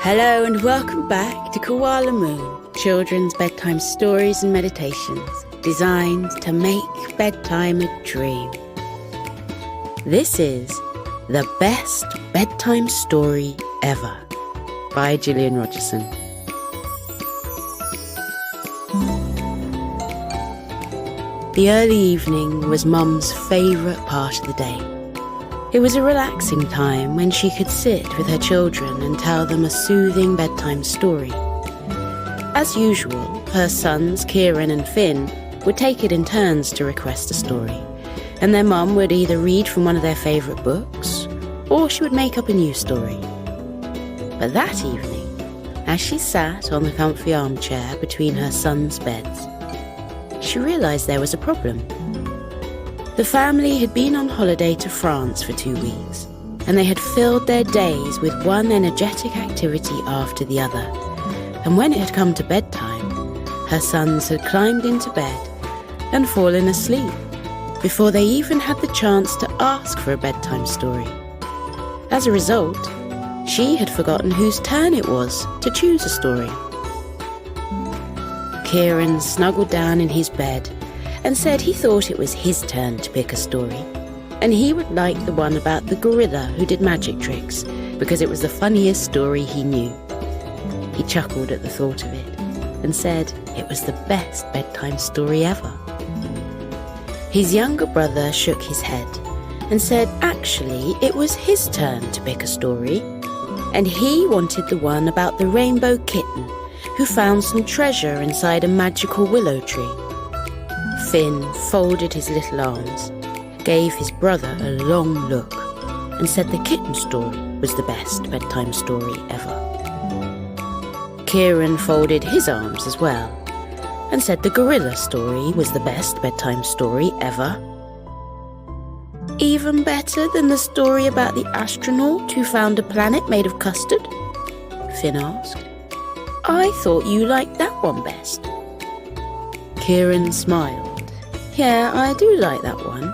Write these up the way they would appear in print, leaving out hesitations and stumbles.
Hello and welcome back to Koala Moon, children's bedtime stories and meditations designed to make bedtime a dream. This is The Best Bedtime Story Ever by Gillian Rogerson. The early evening was Mum's favourite part of the day. It was a relaxing time when she could sit with her children and tell them a soothing bedtime story. As usual, her sons, Kieran and Finn, would take it in turns to request a story, and their mum would either read from one of their favourite books, or she would make up a new story. But that evening, as she sat on the comfy armchair between her sons' beds, she realised there was a problem. The family had been on holiday to France for 2 weeks, and they had filled their days with one energetic activity after the other. And when it had come to bedtime, her sons had climbed into bed and fallen asleep before they even had the chance to ask for a bedtime story. As a result, she had forgotten whose turn it was to choose a story. Kieran snuggled down in his bed and said he thought it was his turn to pick a story, and he would like the one about the gorilla who did magic tricks because it was the funniest story he knew. He chuckled at the thought of it and said it was the best bedtime story ever. His younger brother shook his head and said actually it was his turn to pick a story, and he wanted the one about the rainbow kitten who found some treasure inside a magical willow tree. Finn folded his little arms, gave his brother a long look, and said the kitten story was the best bedtime story ever. Kieran folded his arms as well, and said the gorilla story was the best bedtime story ever. Even better than the story about the astronaut who found a planet made of custard? Finn asked. I thought you liked that one best. Kieran smiled. Yeah, I do like that one.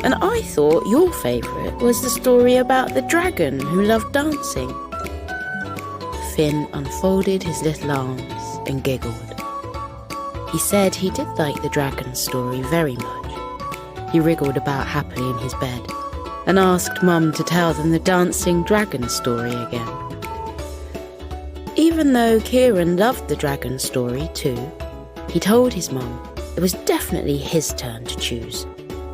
And I thought your favourite was the story about the dragon who loved dancing. Finn unfolded his little arms and giggled. He said he did like the dragon story very much. He wriggled about happily in his bed and asked Mum to tell them the dancing dragon story again. Even though Kieran loved the dragon story too, he told his mum it was definitely his turn to choose,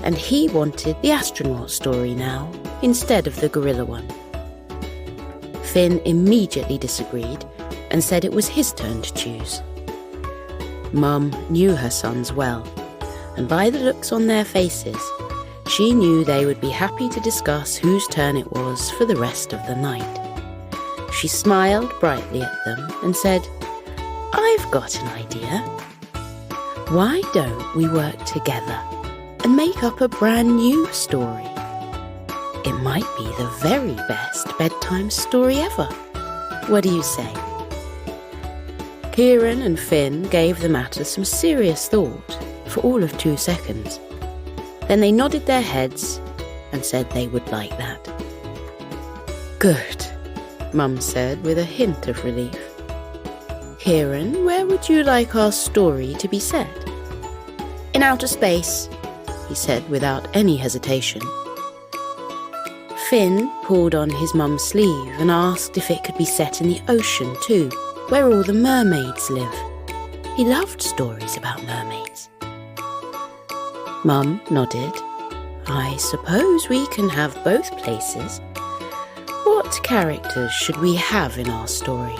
and he wanted the astronaut story now instead of the gorilla one. Finn immediately disagreed and said it was his turn to choose. Mum knew her sons well, and by the looks on their faces, she knew they would be happy to discuss whose turn it was for the rest of the night. She smiled brightly at them and said, I've got an idea. Why don't we work together and make up a brand new story? It might be the very best bedtime story ever. What do you say? Kieran and Finn gave the matter some serious thought for all of 2 seconds. Then they nodded their heads and said they would like that. Good, Mum said with a hint of relief. Kieran, where would you like our story to be set? In outer space, he said without any hesitation. Finn pulled on his mum's sleeve and asked if it could be set in the ocean too, where all the mermaids live. He loved stories about mermaids. Mum nodded. I suppose we can have both places. What characters should we have in our story?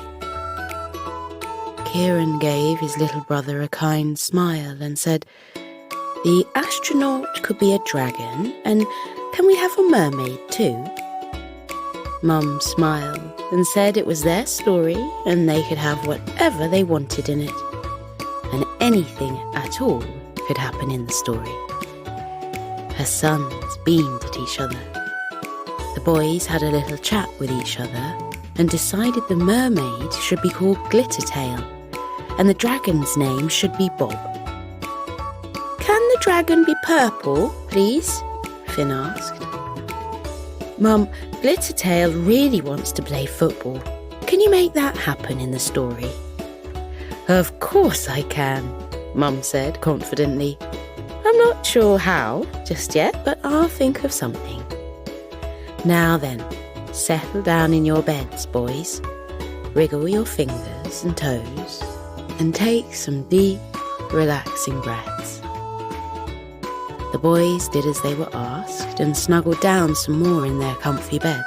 Kieran gave his little brother a kind smile and said, the astronaut could be a dragon, and can we have a mermaid too? Mum smiled and said it was their story and they could have whatever they wanted in it, and anything at all could happen in the story. Her sons beamed at each other. The boys had a little chat with each other and decided the mermaid should be called Glittertail, and the dragon's name should be Bob. Can the dragon be purple, please? Finn asked. Mum, Glittertail really wants to play football, Can you make that happen in the story?" "Of course I can," Mum said confidently. "I'm not sure how just yet, but I'll think of something. Now then, settle down in your beds, boys. Wriggle your fingers and toes and take some deep, relaxing breaths." The boys did as they were asked and snuggled down some more in their comfy beds.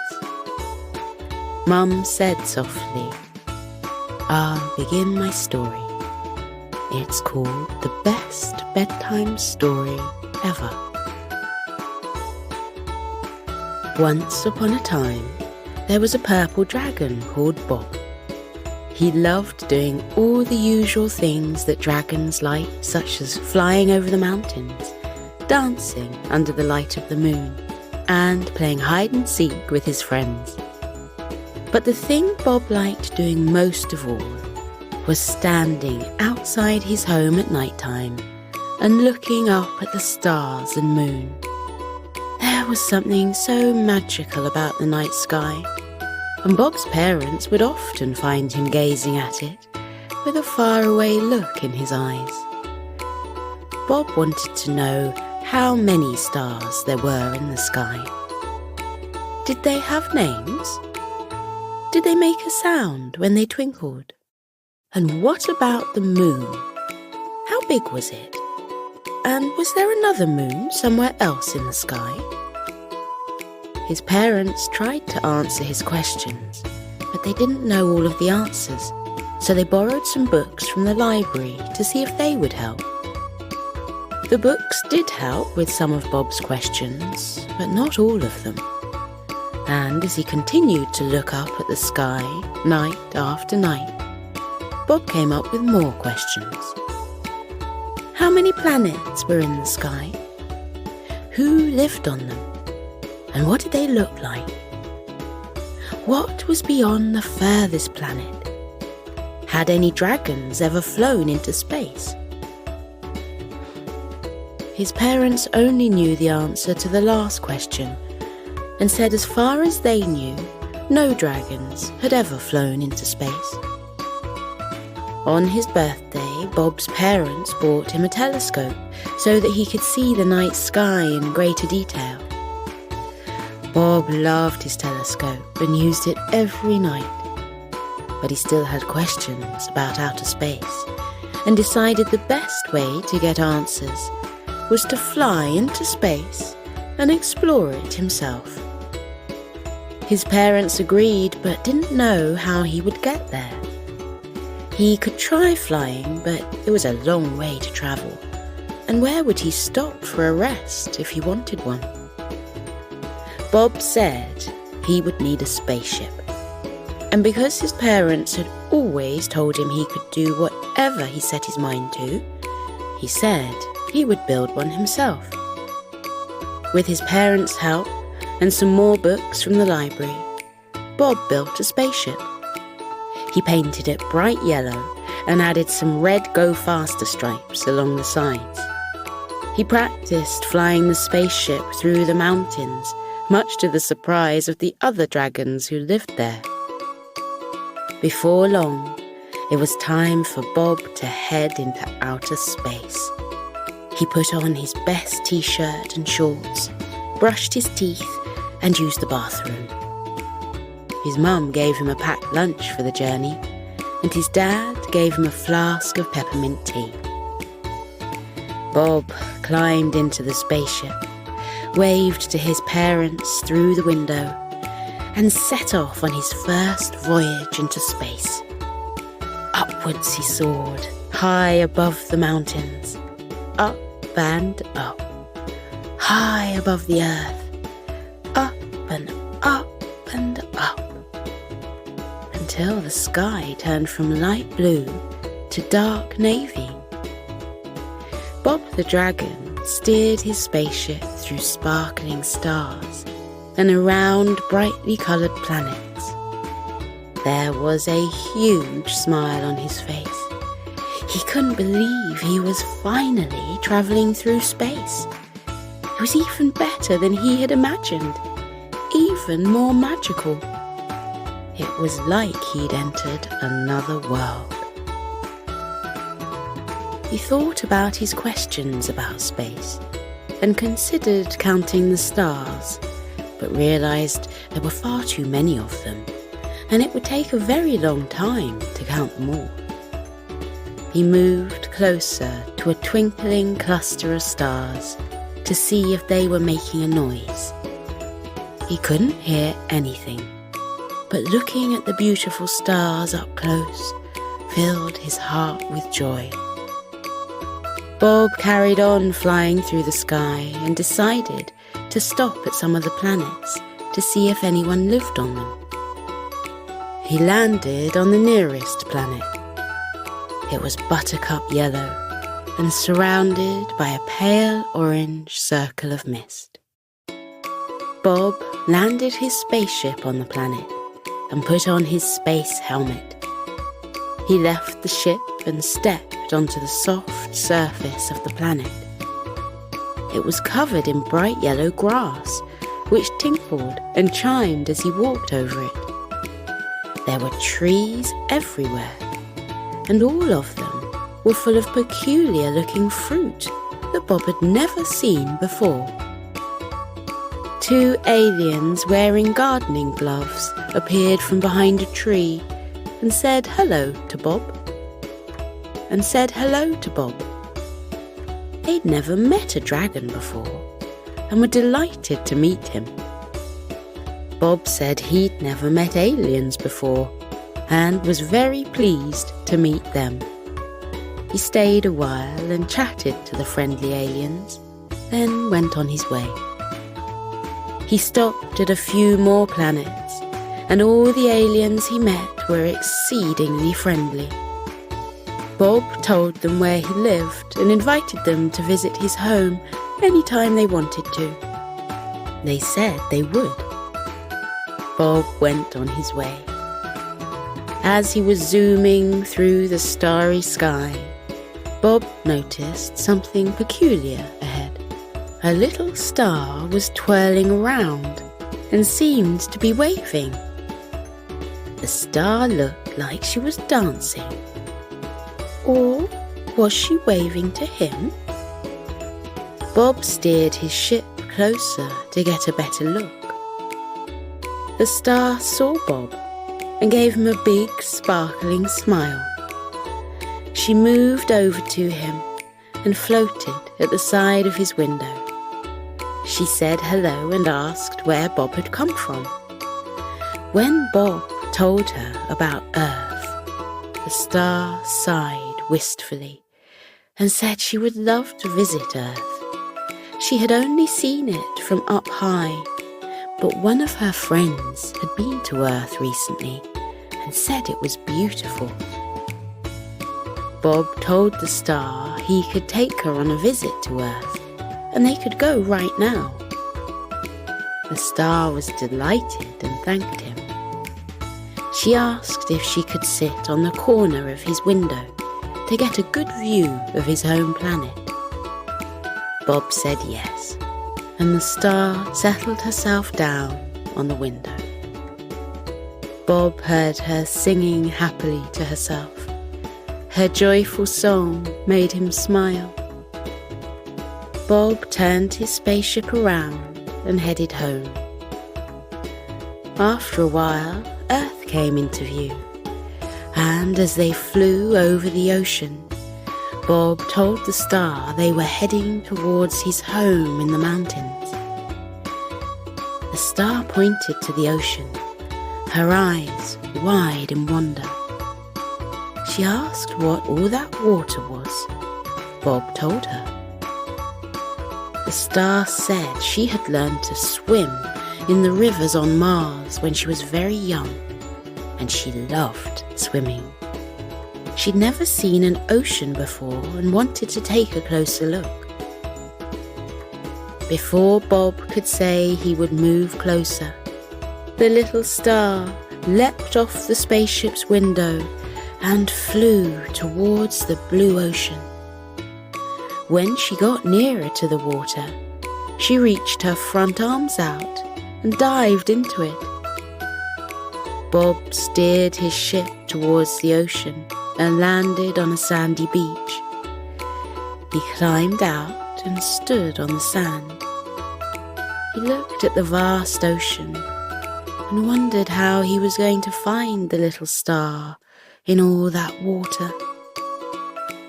Mum said softly, "I'll begin my story. It's called The Best Bedtime Story Ever." Once upon a time, there was a purple dragon called Bob. He loved doing all the usual things that dragons like, such as flying over the mountains, dancing under the light of the moon, and playing hide and seek with his friends. But the thing Bob liked doing most of all was standing outside his home at night time and looking up at the stars and moon. There was something so magical about the night sky, and Bob's parents would often find him gazing at it with a faraway look in his eyes. Bob wanted to know how many stars there were in the sky. Did they have names? Did they make a sound when they twinkled? And what about the moon? How big was it? And was there another moon somewhere else in the sky? His parents tried to answer his questions, but they didn't know all of the answers, so they borrowed some books from the library to see if they would help. The books did help with some of Bob's questions, but not all of them. And as he continued to look up at the sky, night after night, Bob came up with more questions. How many planets were in the sky? Who lived on them? And what did they look like? What was beyond the furthest planet? Had any dragons ever flown into space? His parents only knew the answer to the last question, and said as far as they knew, no dragons had ever flown into space. On his birthday, Bob's parents bought him a telescope so that he could see the night sky in greater detail. Bob loved his telescope and used it every night, but he still had questions about outer space and decided the best way to get answers was to fly into space and explore it himself. His parents agreed but didn't know how he would get there. He could try flying, but it was a long way to travel, and where would he stop for a rest if he wanted one? Bob said he would need a spaceship, and because his parents had always told him he could do whatever he set his mind to, he said he would build one himself. With his parents' help and some more books from the library, Bob built a spaceship. He painted it bright yellow and added some red Go Faster stripes along the sides. He practiced flying the spaceship through the mountains, much to the surprise of the other dragons who lived there. Before long, it was time for Bob to head into outer space. He put on his best t-shirt and shorts, brushed his teeth, and used the bathroom. His mum gave him a packed lunch for the journey, and his dad gave him a flask of peppermint tea. Bob climbed into the spaceship, waved to his parents through the window, and set off on his first voyage into space. Upwards he soared, high above the mountains, up and up, high above the earth, up and up and up, until the sky turned from light blue to dark navy. Bob the dragon steered his spaceship through sparkling stars and around brightly coloured planets. There was a huge smile on his face. He couldn't believe he was finally travelling through space. It was even better than he had imagined, even more magical. It was like he'd entered another world. He thought about his questions about space and considered counting the stars, but realised there were far too many of them, and it would take a very long time to count them all. He moved closer to a twinkling cluster of stars to see if they were making a noise. He couldn't hear anything, but looking at the beautiful stars up close filled his heart with joy. Bob carried on flying through the sky and decided to stop at some of the planets to see if anyone lived on them. He landed on the nearest planet. It was buttercup yellow and surrounded by a pale orange circle of mist. Bob landed his spaceship on the planet and put on his space helmet. He left the ship and stepped onto the soft surface of the planet. It was covered in bright yellow grass, which tinkled and chimed as he walked over it. There were trees everywhere, and all of them were full of peculiar-looking fruit that Bob had never seen before. 2 aliens wearing gardening gloves appeared from behind a tree and said hello to Bob. They'd never met a dragon before and were delighted to meet him. Bob said he'd never met aliens before and was very pleased to meet them. He stayed a while and chatted to the friendly aliens, then went on his way. He stopped at a few more planets, and all the aliens he met were exceedingly friendly. Bob told them where he lived and invited them to visit his home anytime they wanted to. They said they would. Bob went on his way. As he was zooming through the starry sky, Bob noticed something peculiar ahead. A little star was twirling around and seemed to be waving. The star looked like she was dancing. Or was she waving to him? Bob steered his ship closer to get a better look. The star saw Bob and gave him a big, sparkling smile. She moved over to him and floated at the side of his window. She said hello and asked where Bob had come from. When Bob told her about Earth, the star sighed wistfully and said she would love to visit Earth. She had only seen it from up high, but one of her friends had been to Earth recently and said it was beautiful. Bob told the star he could take her on a visit to Earth, and they could go right now. The star was delighted and thanked him. She asked if she could sit on the corner of his window to get a good view of his home planet. Bob said yes, and the star settled herself down on the window. Bob heard her singing happily to herself. Her joyful song made him smile. Bob turned his spaceship around and headed home. After a while, Earth came into view, and as they flew over the ocean, Bob told the star they were heading towards his home in the mountains. The star pointed to the ocean, her eyes wide in wonder. She asked what all that water was. Bob told her. The star said she had learned to swim in the rivers on Mars when she was very young, and she loved swimming. She'd never seen an ocean before and wanted to take a closer look. Before Bob could say he would move closer, the little star leapt off the spaceship's window and flew towards the blue ocean. When she got nearer to the water, she reached her front arms out and dived into it. Bob steered his ship towards the ocean and landed on a sandy beach. He climbed out and stood on the sand. He looked at the vast ocean and wondered how he was going to find the little star in all that water.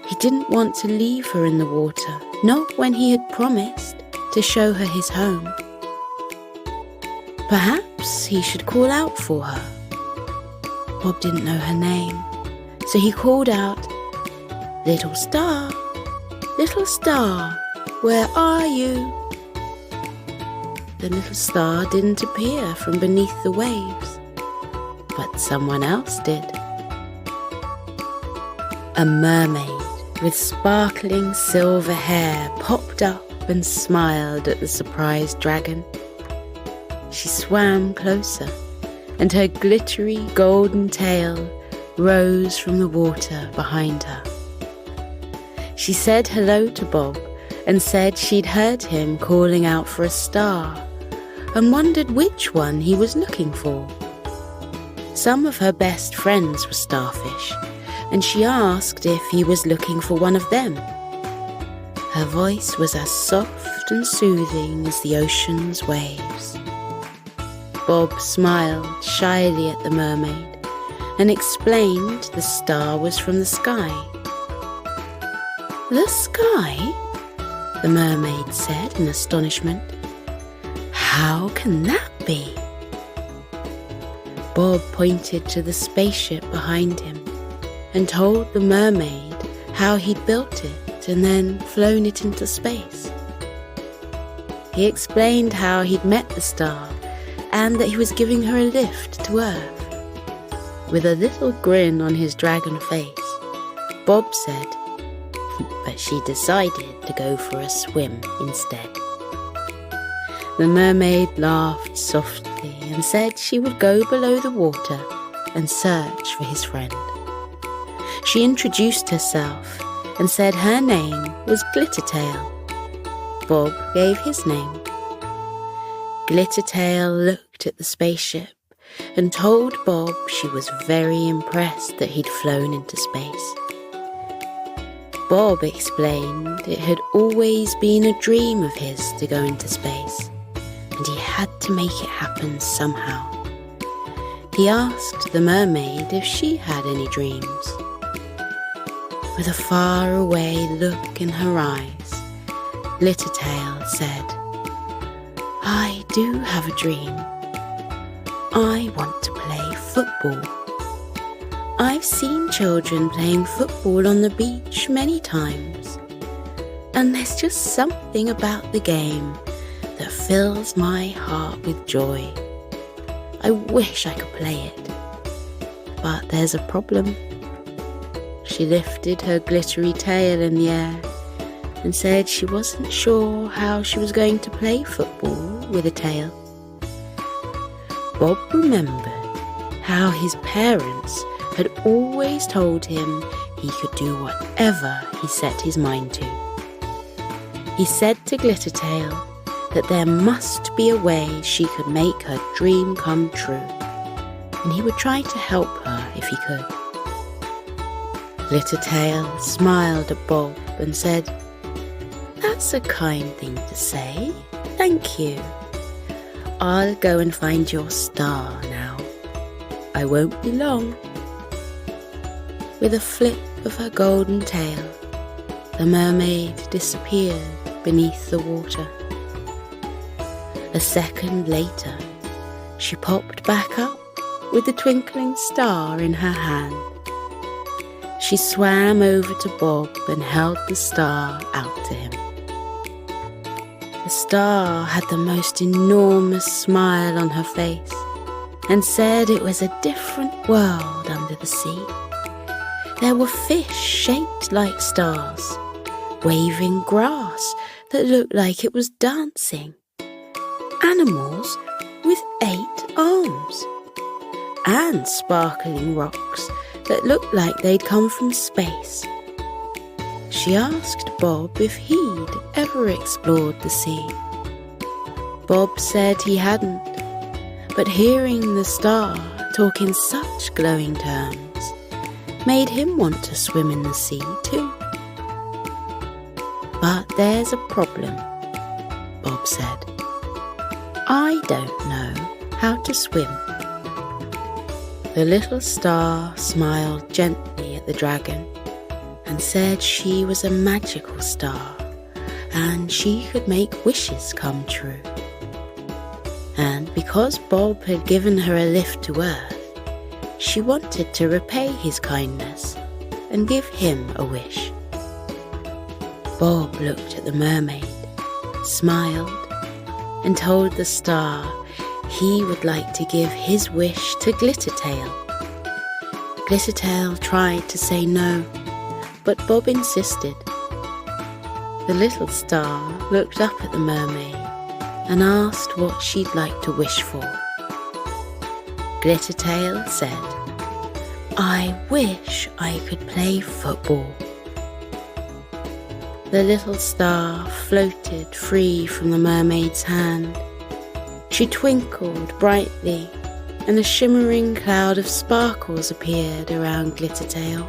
He didn't want to leave her in the water, not when he had promised to show her his home. Perhaps he should call out for her. Bob didn't know her name, so he called out, "Little star, where are you?" The little star didn't appear from beneath the waves, but someone else did. A mermaid with sparkling silver hair popped up and smiled at the surprised dragon. She swam closer, and her glittery golden tail rose from the water behind her. She said hello to Bob and said she'd heard him calling out for a star and wondered which one he was looking for. Some of her best friends were starfish, and she asked if he was looking for one of them. Her voice was as soft and soothing as the ocean's waves. Bob smiled shyly at the mermaid and explained the star was from the sky. "The sky?" the mermaid said in astonishment. "How can that be?" Bob pointed to the spaceship behind him and told the mermaid how he'd built it and then flown it into space. He explained how he'd met the star and that he was giving her a lift to Earth. With a little grin on his dragon face, Bob said, but she decided to go for a swim instead. The mermaid laughed softly and said she would go below the water and search for his friend. She introduced herself and said her name was Glittertail. Bob gave his name. Glittertail looked at the spaceship and told Bob she was very impressed that he'd flown into space. Bob explained it had always been a dream of his to go into space, and he had to make it happen somehow. He asked the mermaid if she had any dreams. With a faraway look in her eyes, Glittertail said, "I do have a dream. I want to play football. I've seen children playing football on the beach many times, and there's just something about the game that fills my heart with joy. I wish I could play it. But there's a problem." She lifted her glittery tail in the air and said she wasn't sure how she was going to play football with a tail. Bob remembered how his parents had always told him he could do whatever he set his mind to. He said to Glittertail that there must be a way she could make her dream come true, and he would try to help her if he could. Glittertail smiled at Bob and said, "That's a kind thing to say, thank you. I'll go and find your star now. I won't be long." With a flip of her golden tail, the mermaid disappeared beneath the water. A second later, she popped back up with the twinkling star in her hand. She swam over to Bob and held the star out to him. The star had the most enormous smile on her face and said it was a different world under the sea. There were fish shaped like stars, waving grass that looked like it was dancing, animals with 8 arms, and sparkling rocks that looked like they'd come from space. She asked Bob if he'd ever explored the sea. Bob said he hadn't, but hearing the star talk in such glowing terms made him want to swim in the sea too. "But there's a problem," Bob said. "I don't know how to swim." The little star smiled gently at the dragon and said she was a magical star and she could make wishes come true. And because Bob had given her a lift to Earth, she wanted to repay his kindness and give him a wish. Bob looked at the mermaid, smiled, and told the star he would like to give his wish to Glittertail. Glittertail tried to say no, but Bob insisted. The little star looked up at the mermaid and asked what she'd like to wish for. Glittertail said, "I wish I could play football." The little star floated free from the mermaid's hand. She twinkled brightly, and a shimmering cloud of sparkles appeared around Glittertail.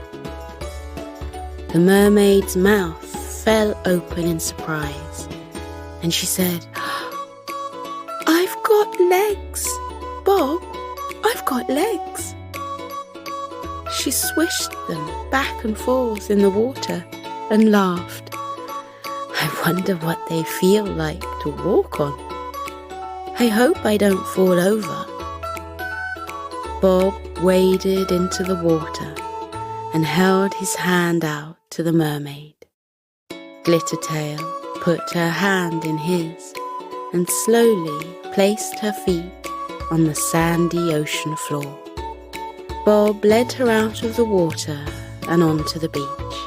The mermaid's mouth fell open in surprise, and she said, "I've got legs, Bob, I've got legs." She swished them back and forth in the water and laughed. "I wonder what they feel like to walk on. I hope I don't fall over." Bob waded into the water and held his hand out to the mermaid. Glittertail put her hand in his and slowly placed her feet on the sandy ocean floor. Bob led her out of the water and onto the beach.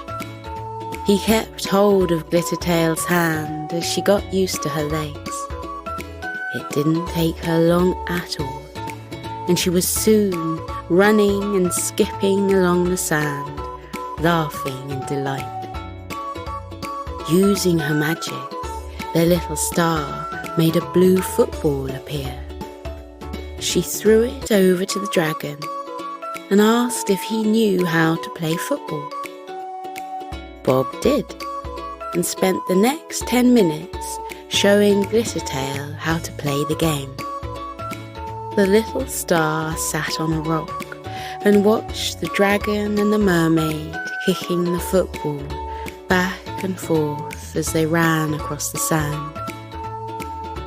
He kept hold of Glittertail's hand as she got used to her legs. It didn't take her long at all, and she was soon running and skipping along the sand, laughing in delight. Using her magic, the little star made a blue football appear. She threw it over to the dragon and asked if he knew how to play football. Bob did, and spent the next 10 minutes showing Glittertail how to play the game. The little star sat on a rock and watched the dragon and the mermaid kicking the football back and forth as they ran across the sand.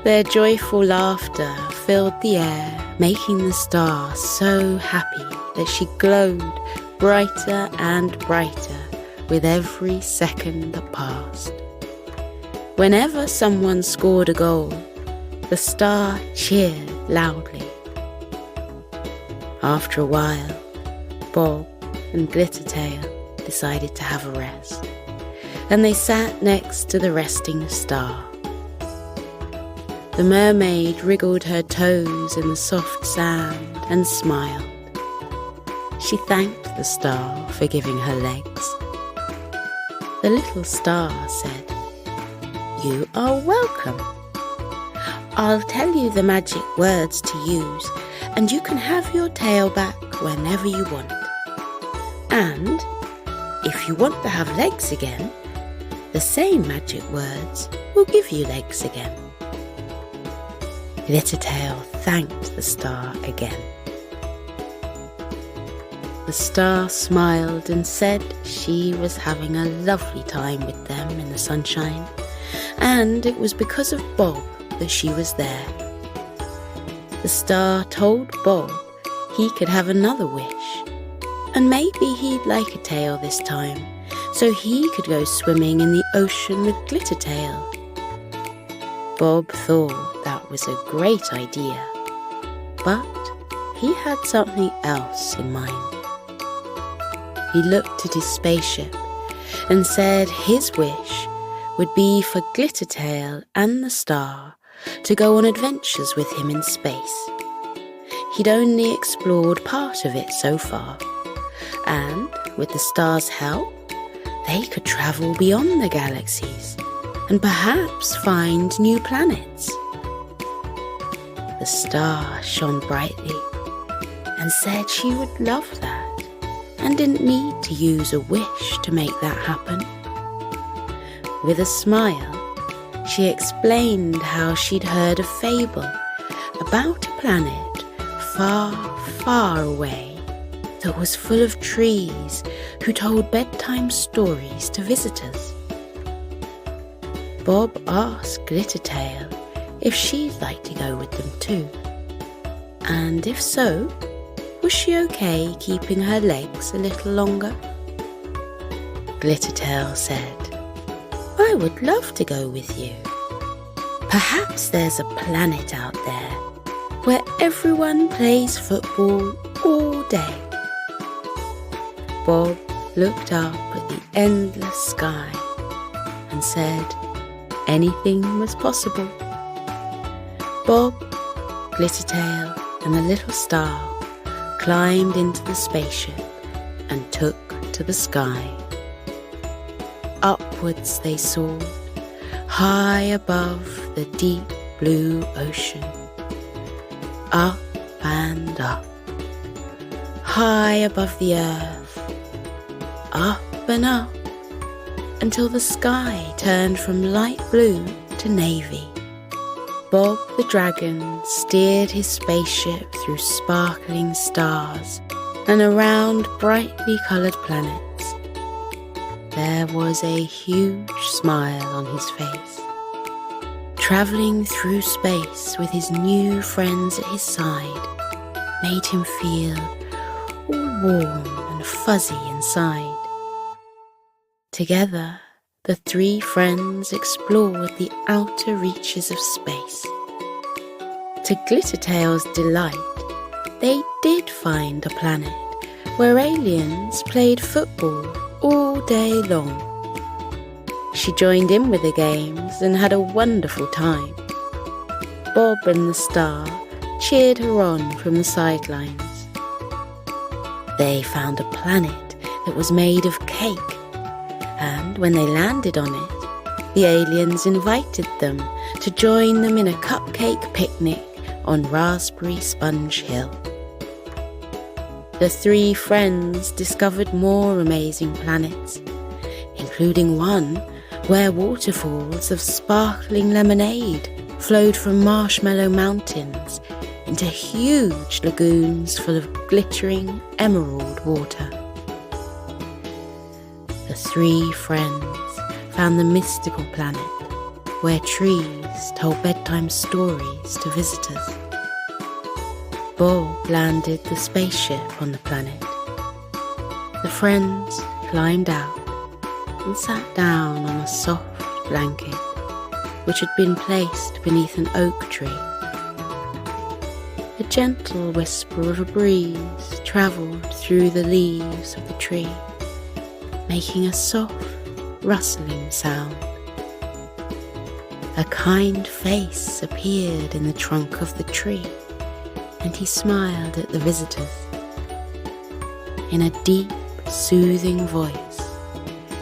Their joyful laughter filled the air, making the star so happy that she glowed brighter and brighter with every second that passed. Whenever someone scored a goal, the star cheered loudly. After a while, Bob and Glittertail decided to have a rest, and they sat next to the resting star. The mermaid wriggled her toes in the soft sand and smiled. She thanked the star for giving her legs. The little star said, "You are welcome. I'll tell you the magic words to use, and you can have your tail back whenever you want. And if you want to have legs again, the same magic words will give you legs again." Glittertail thanked the star again. The star smiled and said she was having a lovely time with them in the sunshine, and it was because of Bob that she was there. The star told Bob he could have another wish, and maybe he'd like a tail this time, so he could go swimming in the ocean with Glittertail. Bob thought that was a great idea, but he had something else in mind. He looked at his spaceship and said his wish would be for Glittertail and the star to go on adventures with him in space. He'd only explored part of it so far, and with the star's help, they could travel beyond the galaxies and perhaps find new planets. The star shone brightly, and said she would love that and didn't need to use a wish to make that happen. With a smile, she explained how she'd heard a fable about a planet far, far away that was full of trees who told bedtime stories to visitors. Bob asked Glittertail if she'd like to go with them too, and if so, was she okay keeping her legs a little longer? Glittertail said, "I would love to go with you. Perhaps there's a planet out there where everyone plays football all day." Bob looked up at the endless sky and said anything was possible. Bob, Glittertail, and the little star climbed into the spaceship and took to the sky. Upwards they soared, high above the deep blue ocean. Up and up, high above the earth, up and up, until the sky turned from light blue to navy. Bob the dragon steered his spaceship through sparkling stars and around brightly coloured planets. There was a huge smile on his face. Travelling through space with his new friends at his side made him feel all warm and fuzzy inside. Together, the three friends explored the outer reaches of space. To Glittertail's delight, they did find a planet where aliens played football all day long. She joined in with the games and had a wonderful time. Bob and the star cheered her on from the sidelines. They found a planet that was made of cake, and when they landed on it, the aliens invited them to join them in a cupcake picnic on Raspberry Sponge Hill. The three friends discovered more amazing planets, including one where waterfalls of sparkling lemonade flowed from marshmallow mountains into huge lagoons full of glittering emerald water. The three friends found the mystical planet where trees told bedtime stories to visitors. Bob landed the spaceship on the planet. The friends climbed out and sat down on a soft blanket which had been placed beneath an oak tree. A gentle whisper of a breeze travelled through the leaves of the tree, making a soft, rustling sound. A kind face appeared in the trunk of the tree, and he smiled at the visitors. In a deep, soothing voice,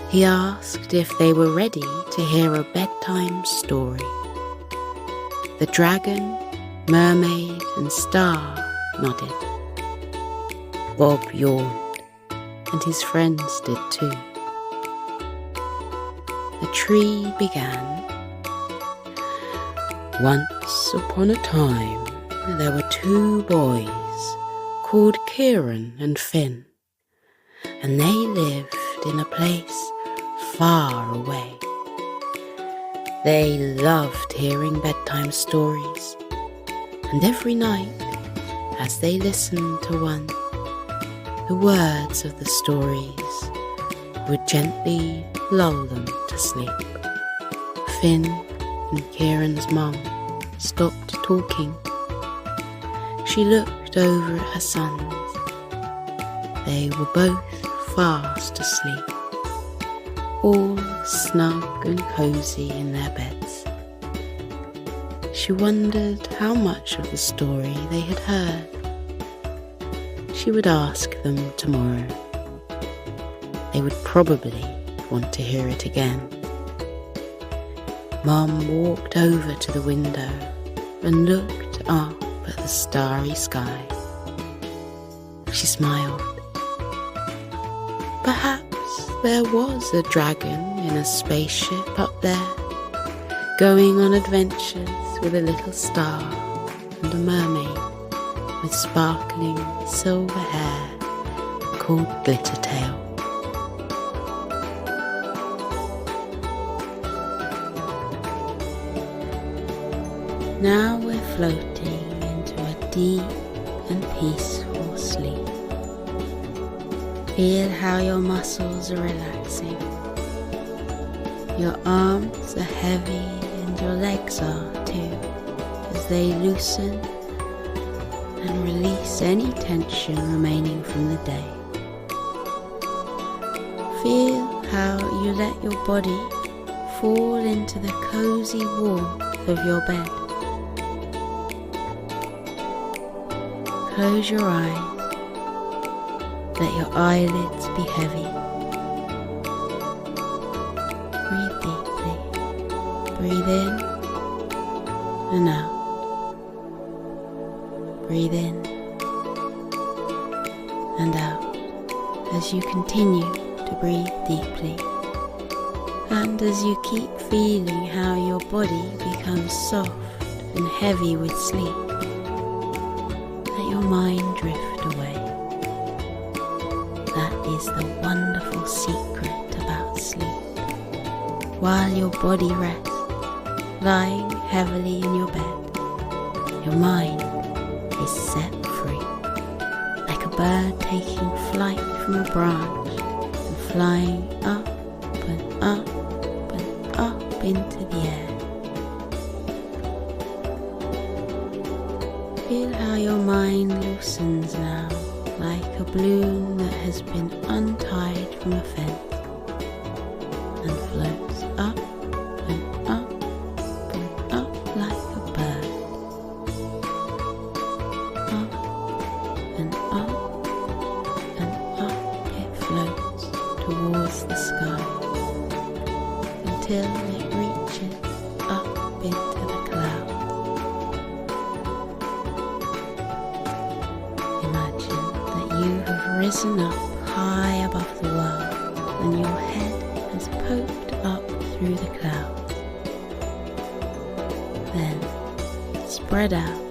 he asked if they were ready to hear a bedtime story. The dragon, mermaid, and star nodded. Bob yawned, and his friends did too. The tree began. Once upon a time, there were two boys called Kieran and Finn, and they lived in a place far away. They loved hearing bedtime stories, and every night, as they listened to one, the words of the stories would gently lull them to sleep. Finn and Kieran's mum stopped talking. She looked over at her sons. They were both fast asleep, all snug and cosy in their beds. She wondered how much of the story they had heard. She would ask them tomorrow. They would probably want to hear it again. Mum walked over to the window and looked up at the starry sky. She smiled. Perhaps there was a dragon in a spaceship up there, going on adventures with a little star and a mermaid with sparkling silver hair called Glittertail. Now we're floating into a deep and peaceful sleep. Feel how your muscles are relaxing. Your arms are heavy and your legs are too, as they loosen and release any tension remaining from the day. Feel how you let your body fall into the cozy warmth of your bed. Close your eyes. Let your eyelids be heavy. Breathe deeply. Breathe in and out. Breathe in and out as you continue to breathe deeply, and as you keep feeling how your body becomes soft and heavy with sleep. Let your mind drift away. That is the wonderful secret about sleep. While your body rests, lying heavily in your bed, your mind is set free, like a bird taking flight from a branch and flying up and up and up into the air. Feel how your mind loosens now, like a balloon that has been untied from a fence, and floats up and up and up like a bird. Up and up and up it floats towards the sky, until it reaches up into the clouds. Imagine that you have risen up high above the world, and your head has poked up through the clouds. Then spread out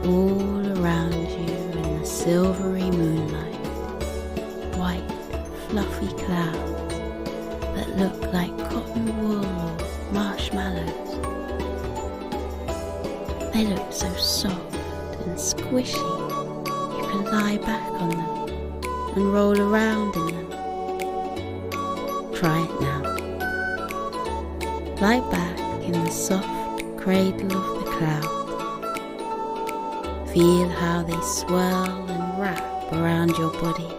all around you in the silvery moonlight, white fluffy clouds that look like cotton wool or marshmallows. They look so soft and squishy. You can lie back on them and roll around in them. Try it now. Lie back in the soft cradle of the clouds. Feel how they swirl and wrap around your body,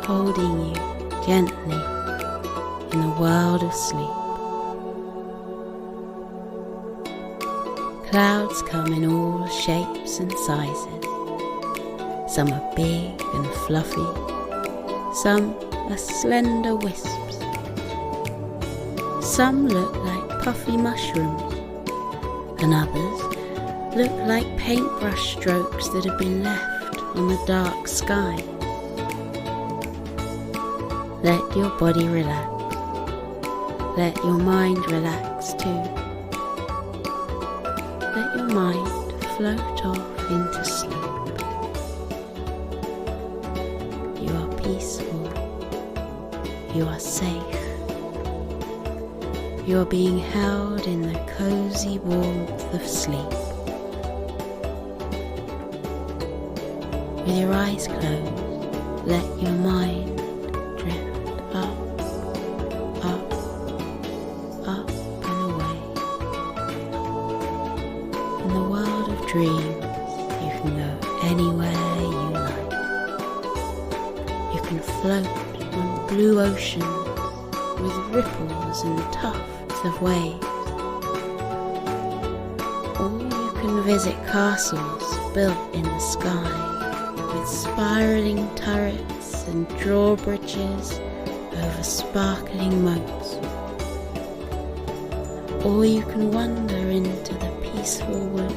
holding you gently in the world of sleep. Clouds come in all shapes and sizes. Some are big and fluffy, some are slender wisps. Some look like puffy mushrooms, and others look like paintbrush strokes that have been left on the dark sky. Let your body relax. Let your mind relax too. Let your mind float off into sleep. You are peaceful. You are safe. You are being held in the cozy warmth of sleep. With your eyes closed, let your mind drift up, up, up and away. In the world of dreams, you can go anywhere you like. You can float on blue oceans with ripples and tufts of waves. Or you can visit castles built in the sky with spiralling turrets and drawbridges over sparkling moats. Or you can wander into the peaceful woods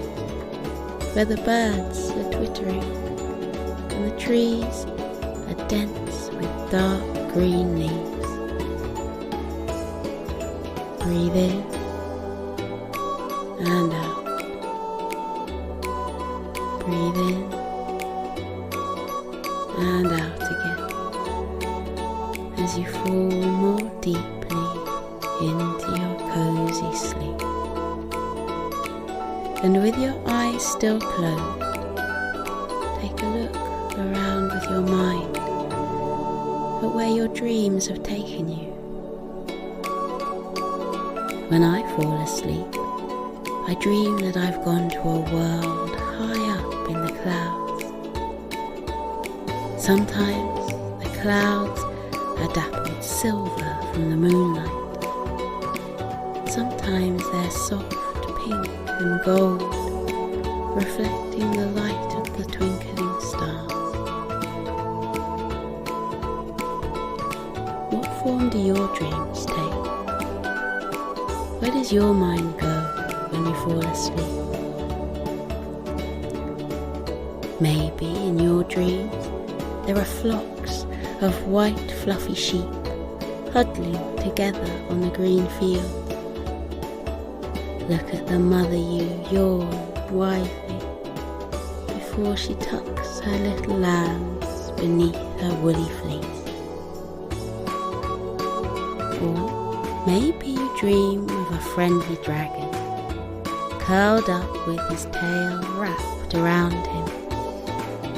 where the birds are twittering and the trees are dense with dark green leaves. Breathe in and out. Breathe in and out again as you fall more deeply into your cozy sleep. And with your eyes still closed, take a look around with your mind at where your dreams have taken you. When I fall asleep, I dream that I've gone to a world high up in the clouds. Sometimes the clouds are dappled silver from the moonlight. Sometimes they're soft pink and gold, reflecting the light of the twinkling stars. What form do your dreams take? Where does your mind go when you fall asleep? Maybe in your dreams there are flocks of white fluffy sheep huddling together on the green field. Look at the mother ewe yawn widely before she tucks her little lambs beneath her woolly fleece. Or maybe you dream of a friendly dragon, curled up with his tail wrapped around him,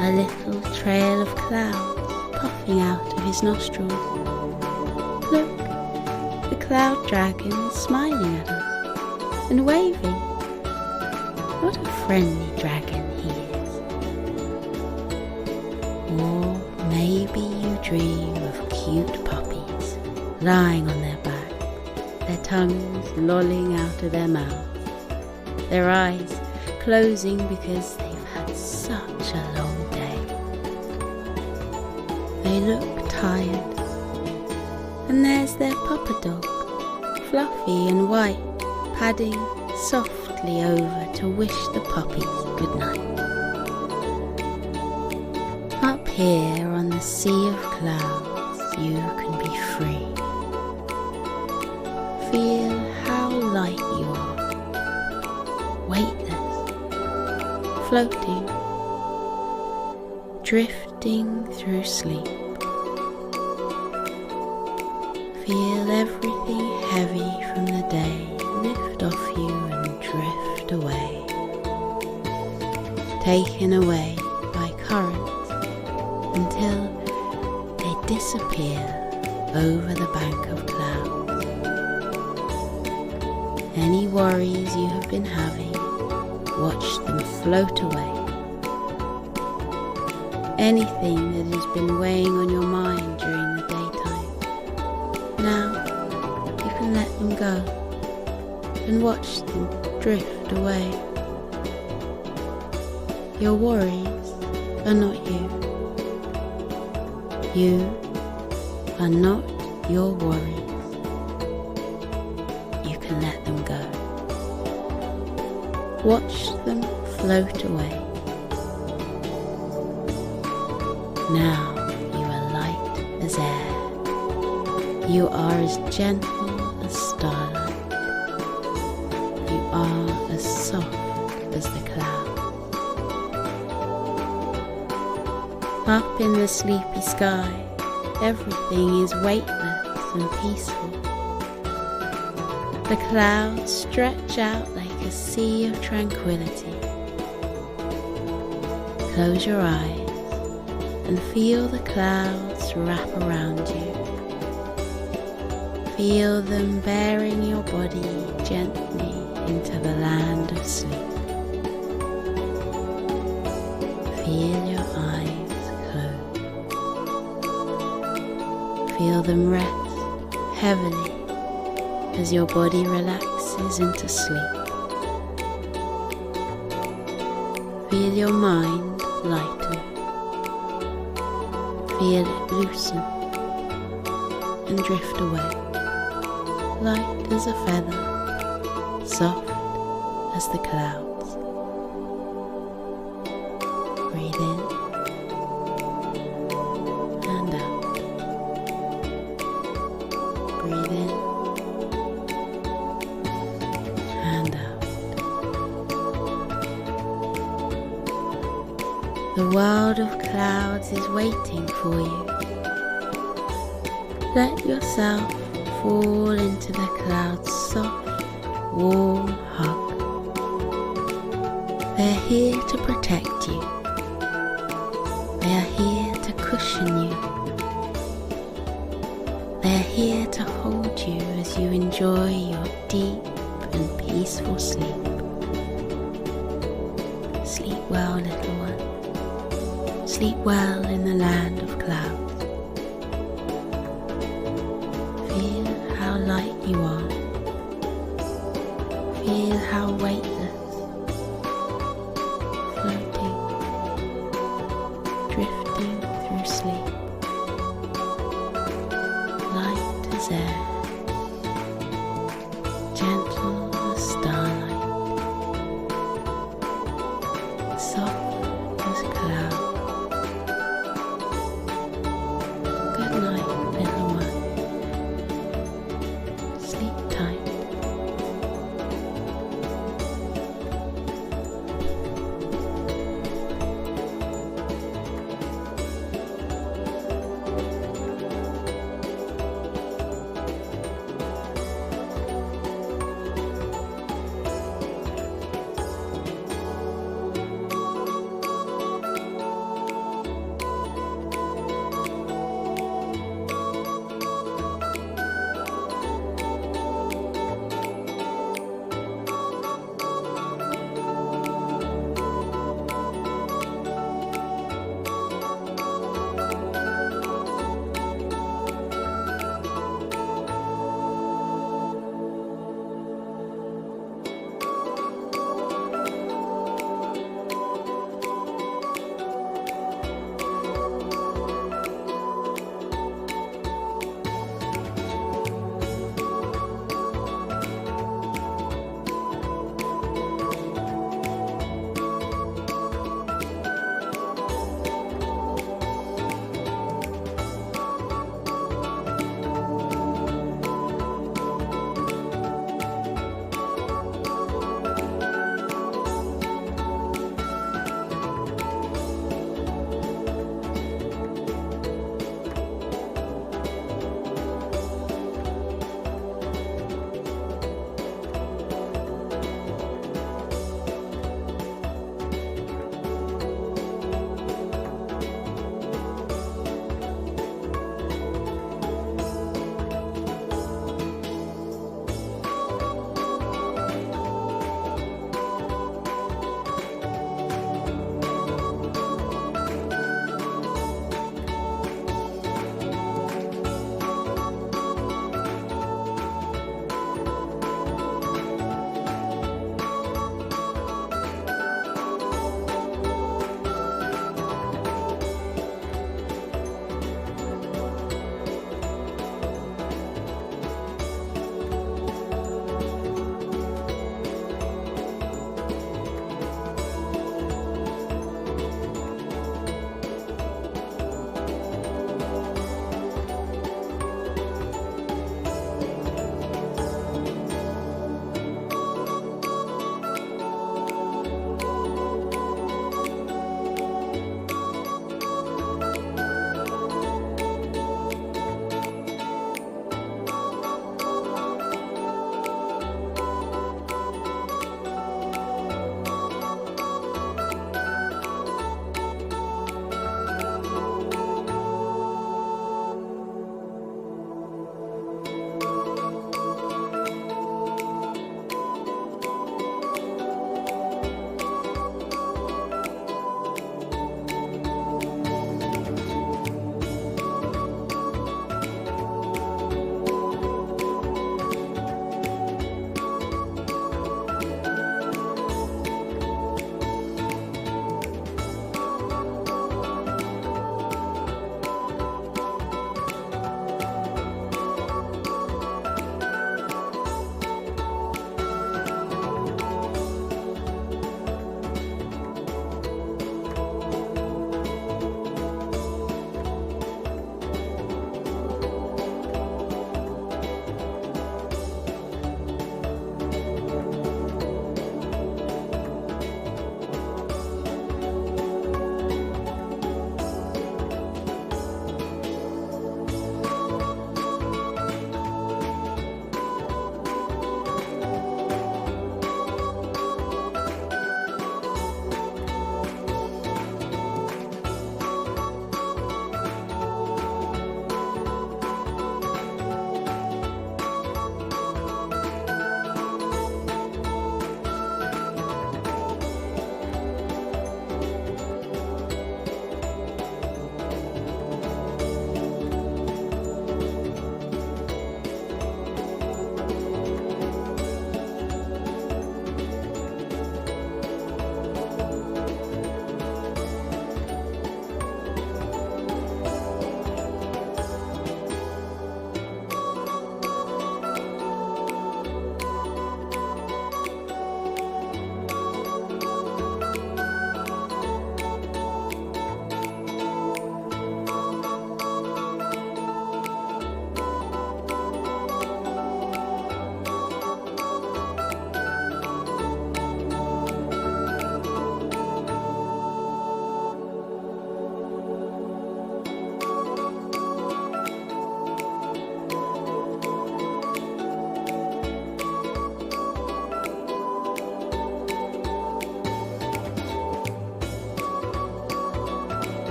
a little trail of clouds puffing out of his nostrils. Look, the cloud dragon is smiling at us and waving. What a friendly dragon he is. Or maybe you dream of cute puppies lying on their back, their tongues lolling out of their mouths, their eyes closing because they've had such a long day. They look tired, and there's their papa dog, fluffy and white, padding softly over to wish the puppies good night. Up here on the sea of clouds, you can be free. Feel how light you are, weightless, floating, drifting through sleep. Feel everything heavy from the day lift off you and drift away, taken away by currents until they disappear over the bank of clouds. Any worries you have been having, watch them float away. Anything that has been weighing on your mind during the daytime, now you can let them go and watch them drift away. Your worries are not you. You are not your worries. You can let them go. Watch them float away. Now you are light as air. You are as gentle as starlight. You are as soft as the clouds. Up in the sleepy sky, everything is weightless and peaceful. The clouds stretch out like a sea of tranquility. Close your eyes and feel the clouds wrap around you. Feel them bearing your body gently into the land of sleep. Feel your eyes close. Feel them rest heavily as your body relaxes into sleep. Feel your mind lighten. Feel it loosen and drift away, light as a feather, soft as the clouds. Breathe in The world of clouds is waiting for you. Let yourself fall into the clouds' soft, warm hug. They're here to protect you. They are here to cushion you. They are here to hold you as you enjoy your deep and peaceful sleep. Sleep well, little one. Sleep well in the land of clouds. Feel how light you are. Feel how weightless, floating, drifting through sleep, light as air.